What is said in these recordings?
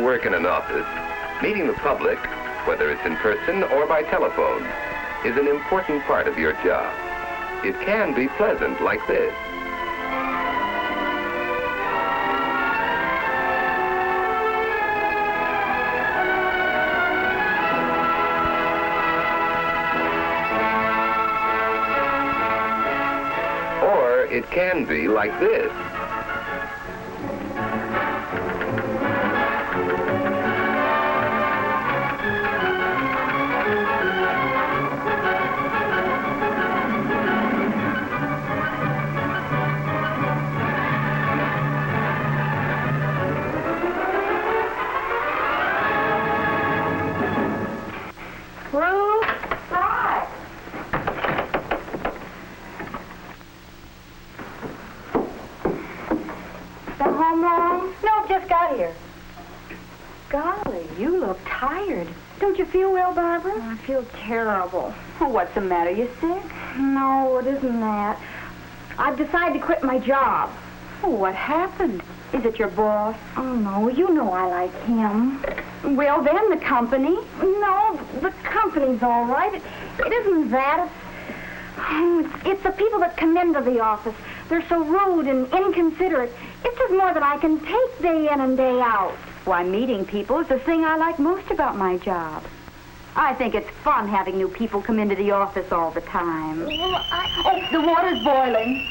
work in an office, meeting the public, whether it's in person or by telephone, is an important part of your job. It can be pleasant like this. Or it can be like this. I feel terrible. Oh, what's the matter? You sick? No, it isn't that. I've decided to quit my job. Oh, what happened? Is it your boss? Oh, no, you know I like him. Well, then the company. No, the company's all right. It isn't that. It's the people that come into the office. They're so rude and inconsiderate. It's just more than I can take day in and day out. Why, meeting people is the thing I like most about my job. I think it's fun having new people come into the office all the time. Well, Oh, the water's boiling.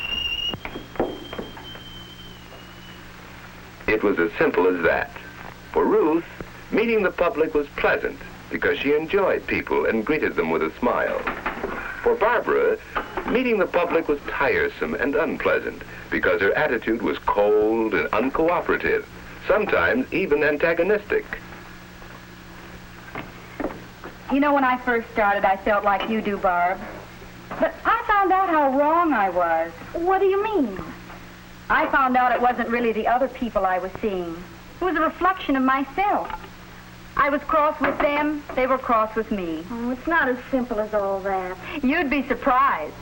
It was as simple as that. For Ruth, meeting the public was pleasant because she enjoyed people and greeted them with a smile. For Barbara, meeting the public was tiresome and unpleasant because her attitude was cold and uncooperative, sometimes even antagonistic. You know, when I first started, I felt like you do, Barb. But I found out how wrong I was. What do you mean? I found out it wasn't really the other people I was seeing. It was a reflection of myself. I was cross with them, they were cross with me. Oh, it's not as simple as all that. You'd be surprised.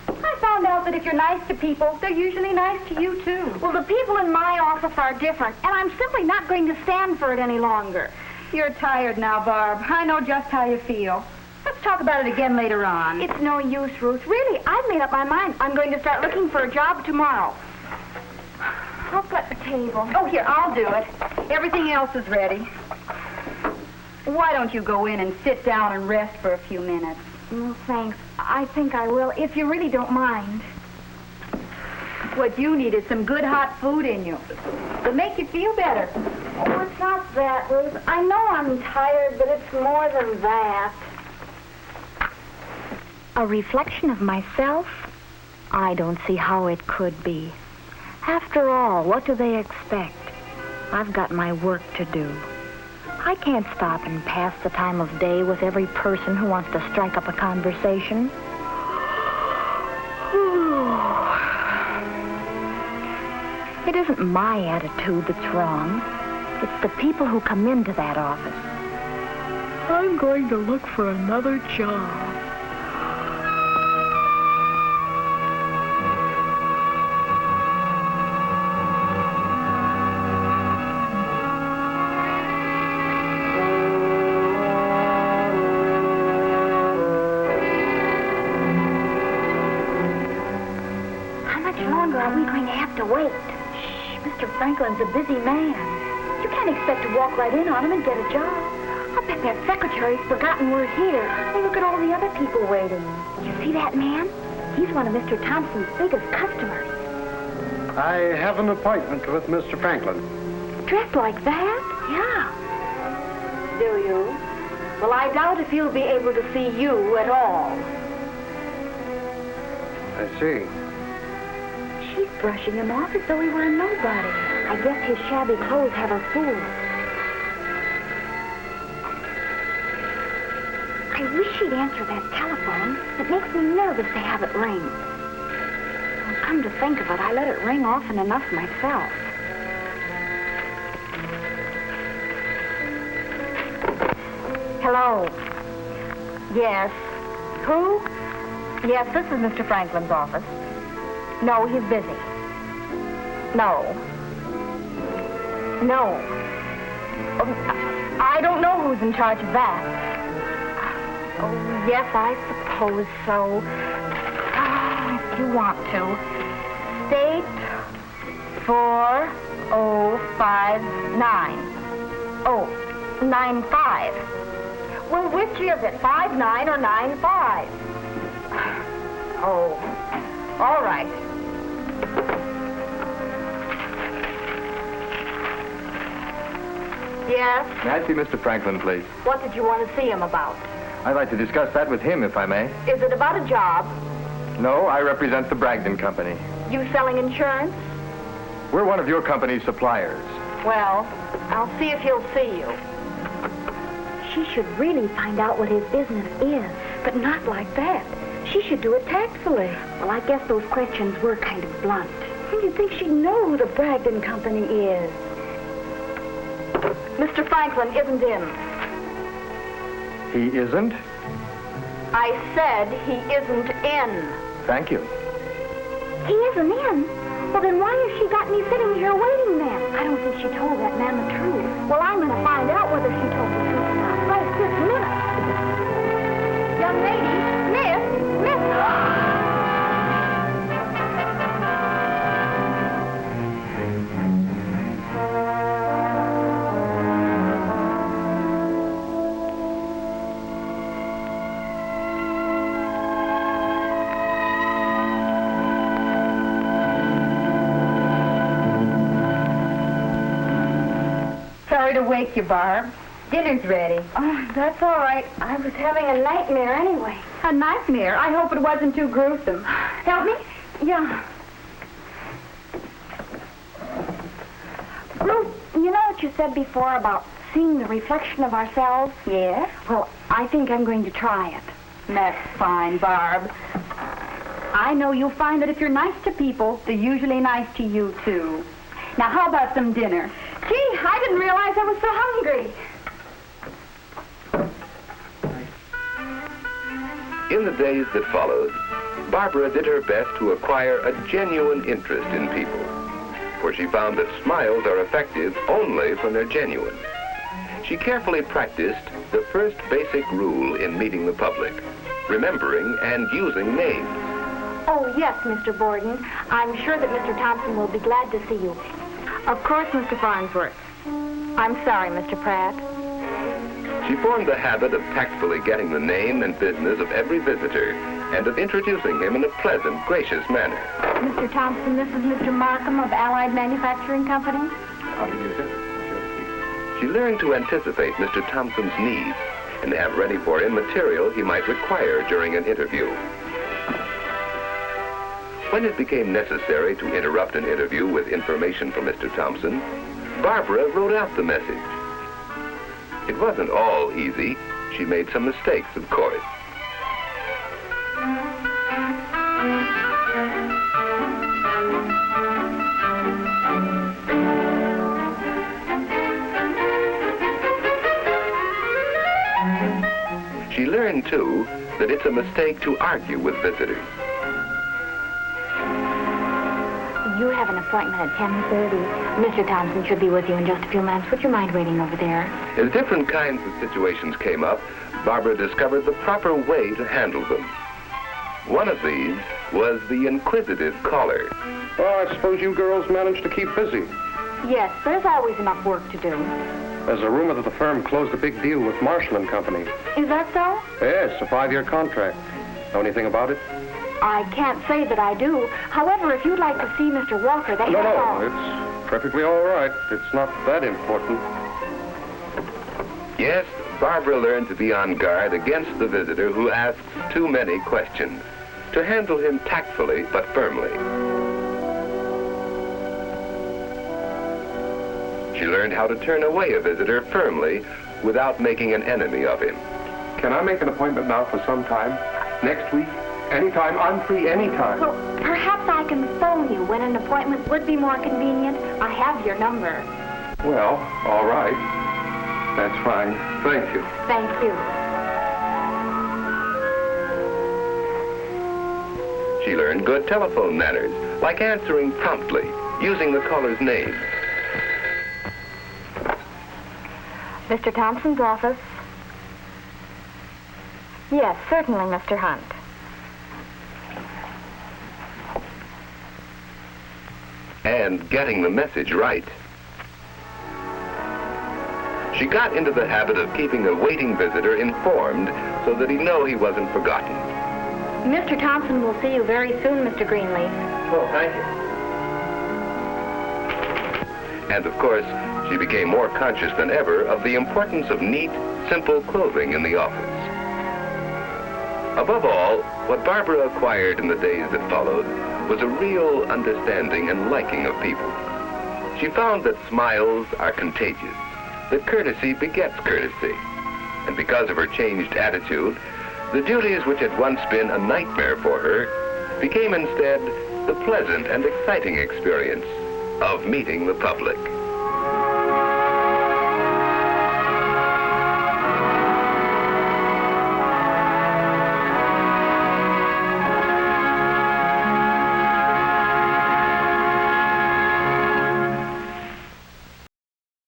I found out that if you're nice to people, they're usually nice to you, too. Well, the people in my office are different, and I'm simply not going to stand for it any longer. You're tired now, Barb. I know just how you feel. Let's talk about it again later on. It's no use, Ruth. Really, I've made up my mind. I'm going to start looking for a job tomorrow. I'll set the table. Oh, here, I'll do it. Everything else is ready. Why don't you go in and sit down and rest for a few minutes? No, thanks. I think I will, if you really don't mind. What you need is some good hot food in you. It'll make you feel better. Oh, it's not that, Ruth. I know I'm tired, but it's more than that. A reflection of myself? I don't see how it could be. After all, what do they expect? I've got my work to do. I can't stop and pass the time of day with every person who wants to strike up a conversation. It isn't my attitude that's wrong. It's the people who come into that office. I'm going to look for another job. How much longer are we going to have to wait? Mr. Franklin's a busy man. You can't expect to walk right in on him and get a job. I'll bet that secretary's forgotten we're here. Hey, look at all the other people waiting. You see that man? He's one of Mr. Thompson's biggest customers. I have an appointment with Mr. Franklin. Dressed like that? Yeah. Do you? Well, I doubt if he'll be able to see you at all. I see. She's brushing him off as though he were a nobody. I guess his shabby clothes have her fooled. I wish she'd answer that telephone. It makes me nervous to have it ring. Well, come to think of it, I let it ring often enough myself. Hello. Yes. Who? Yes, this is Mr. Franklin's office. No, he's busy. No. No. I don't know who's in charge of that. Oh, yes, I suppose so. If you want to. State 4059. Oh, 95. Well, which is it, 59 or 95? Oh, all right. Yes? May I see Mr. Franklin, please? What did you want to see him about? I'd like to discuss that with him, if I may. Is it about a job? No, I represent the Bragdon Company. You selling insurance? We're one of your company's suppliers. Well, I'll see if he'll see you. She should really find out what his business is, but not like that. She should do it tactfully. Well, I guess those questions were kind of blunt. And you'd think she'd know who the Bragdon Company is. Mr. Franklin isn't in. He isn't? I said he isn't in. Thank you. He isn't in? Well, then why has she got me sitting here waiting then? I don't think she told that man the truth. Well, I'm going to find out whether she told the truth or not right this minute. Young lady, miss. Sorry to wake you, Barb. Dinner's ready. Oh, that's all right. I was having a nightmare anyway. A nightmare. I hope it wasn't too gruesome. Help me? Yeah. Ruth, you know what you said before about seeing the reflection of ourselves? Yes? Well, I think I'm going to try it. That's fine, Barb. I know you'll find that if you're nice to people, they're usually nice to you, too. Now, how about some dinner? Gee, I didn't realize I was so hungry. In the days that followed, Barbara did her best to acquire a genuine interest in people, for she found that smiles are effective only when they're genuine. She carefully practiced the first basic rule in meeting the public, remembering and using names. Oh, yes, Mr. Borden. I'm sure that Mr. Thompson will be glad to see you. Of course, Mr. Farnsworth. I'm sorry, Mr. Pratt. She formed the habit of tactfully getting the name and business of every visitor and of introducing him in a pleasant, gracious manner. Mr. Thompson, this is Mr. Markham of Allied Manufacturing Company. How do you do? She learned to anticipate Mr. Thompson's needs and have ready for him material he might require during an interview. When it became necessary to interrupt an interview with information from Mr. Thompson, Barbara wrote out the message. It wasn't all easy. She made some mistakes, of course. She learned, too, that it's a mistake to argue with visitors. You have an appointment at 10:30. Mr. Thompson should be with you in just a few minutes. Would you mind waiting over there? As different kinds of situations came up, Barbara discovered the proper way to handle them. One of these was the inquisitive caller. Oh, I suppose you girls managed to keep busy. Yes, there's always enough work to do. There's a rumor that the firm closed a big deal with Marshall & Company. Is that so? Yes, a 5-year contract. Know anything about it? I can't say that I do. However, if you'd like to see Mr. Walker, that's No, all. it's perfectly all right. It's not that important. Yes, Barbara learned to be on guard against the visitor who asks too many questions, to handle him tactfully but firmly. She learned how to turn away a visitor firmly without making an enemy of him. Can I make an appointment now for some time? Next week? Anytime? I'm free anytime. Well, perhaps I can phone you when an appointment would be more convenient. I have your number. Well, all right. That's fine. Thank you. Thank you. She learned good telephone manners, like answering promptly, using the caller's name. Mr. Thompson's office. Yes, certainly, Mr. Hunt. And getting the message right. She got into the habit of keeping a waiting visitor informed so that he'd know he wasn't forgotten. Mr. Thompson will see you very soon, Mr. Greenleaf. Oh, thank you. And of course, she became more conscious than ever of the importance of neat, simple clothing in the office. Above all, what Barbara acquired in the days that followed was a real understanding and liking of people. She found that smiles are contagious, that courtesy begets courtesy. And because of her changed attitude, the duties which had once been a nightmare for her became instead the pleasant and exciting experience of meeting the public.